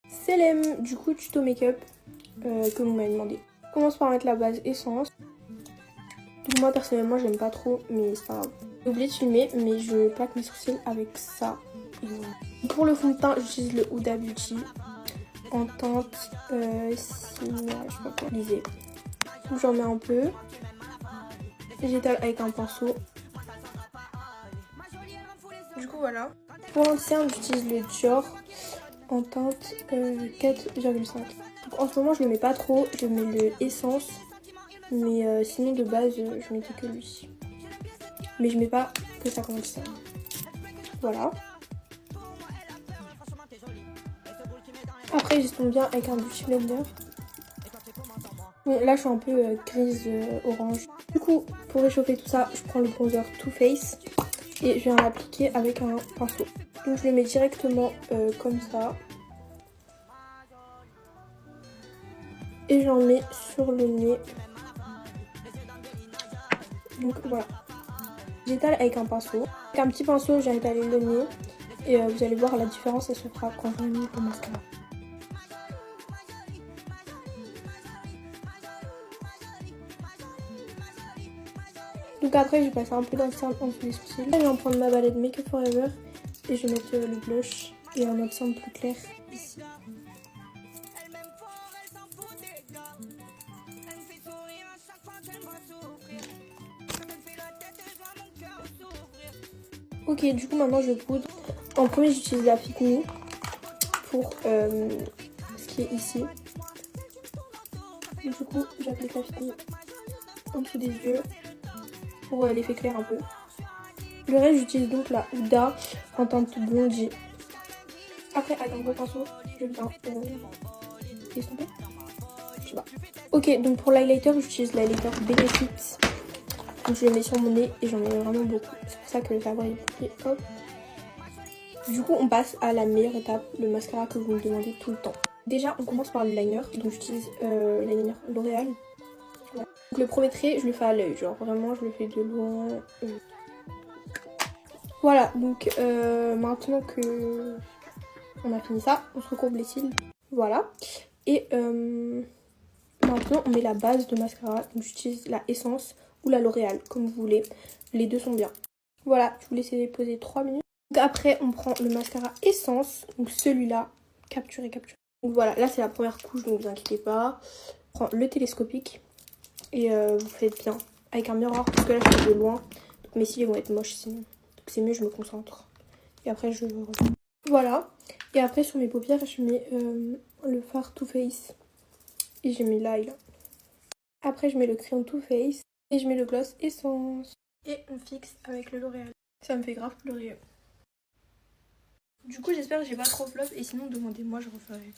Célème, du coup tuto make-up que vous m'avez demandé. Je commence par mettre la base essence. Donc moi personnellement j'aime pas trop mais c'est pas grave. J'ai oublié de filmer mais je plaque mes sourcils avec ça. Et voilà. Pour le fond de teint j'utilise le Huda Beauty en teinte je sais pas quoi, lisez. Donc j'en mets un peu. J'étale avec un pinceau. Du coup voilà. Pour l'interne j'utilise le Dior en teinte 4,5. Donc en ce moment je le mets pas trop, je mets le Essence. Mais sinon de base je mettais que lui. Mais je mets pas que ça comme ça. Voilà. Après j'estompe bien avec un Beauty Blender. Bon là je suis un peu grise orange. Du coup pour réchauffer tout ça je prends le bronzer Too Faced et je viens l'appliquer avec un pinceau. Donc je le mets directement comme ça. Et j'en mets sur le nez. Donc voilà. J'étale avec un pinceau. Avec un petit pinceau j'ai étalé le nez. Et vous allez voir la différence elle se fera quand je mets le mascara. Donc après je vais passer un peu d'interne en dessous des sourcils. Là je vais en prendre ma palette Make Up Forever. Et je vais mettre le blush et un accent plus clair ici. Ok, du coup maintenant je poudre. En premier j'utilise la Fit Me pour ce qui est ici. Et du coup j'applique la Fit Me en dessous des yeux pour l'effet clair un peu. Le reste j'utilise donc la Huda en teinte blondie. Après avec un gros pinceau je viens estomper. Je sais pas. Ok, donc pour l'highlighter j'utilise l'highlighter Benefit. Donc je le mets sur mon nez et j'en mets vraiment beaucoup. C'est pour ça que ça brille. Et hop. Du coup on passe à la meilleure étape, le mascara que vous me demandez tout le temps. Déjà on commence par le liner, donc j'utilise le liner L'Oréal. Voilà. Donc le premier trait je le fais à l'œil, genre vraiment je le fais de loin. Voilà, donc maintenant que on a fini ça, on se recourbe les cils. Voilà. Et maintenant on met la base de mascara, donc j'utilise la Essence ou la L'Oréal, comme vous voulez. Les deux sont bien. Voilà, je vous laisse poser 3 minutes. Donc après on prend le mascara Essence, donc celui-là, capturé. Donc voilà, là c'est la première couche, donc ne vous inquiétez pas. On prend le télescopique et vous faites bien avec un miroir parce que là je fais de loin. Donc mes cils vont être moches sinon. Donc c'est mieux, je me concentre. Et après je reviens. Voilà. Et après sur mes paupières je mets le fard Too Faced. Et j'ai mis l'eye là. Après je mets le crayon Too Faced. Et je mets le gloss Essence. Et on fixe avec le L'Oréal. Ça me fait grave pleurer. Du coup j'espère que j'ai pas trop flop et sinon demandez-moi, je referai.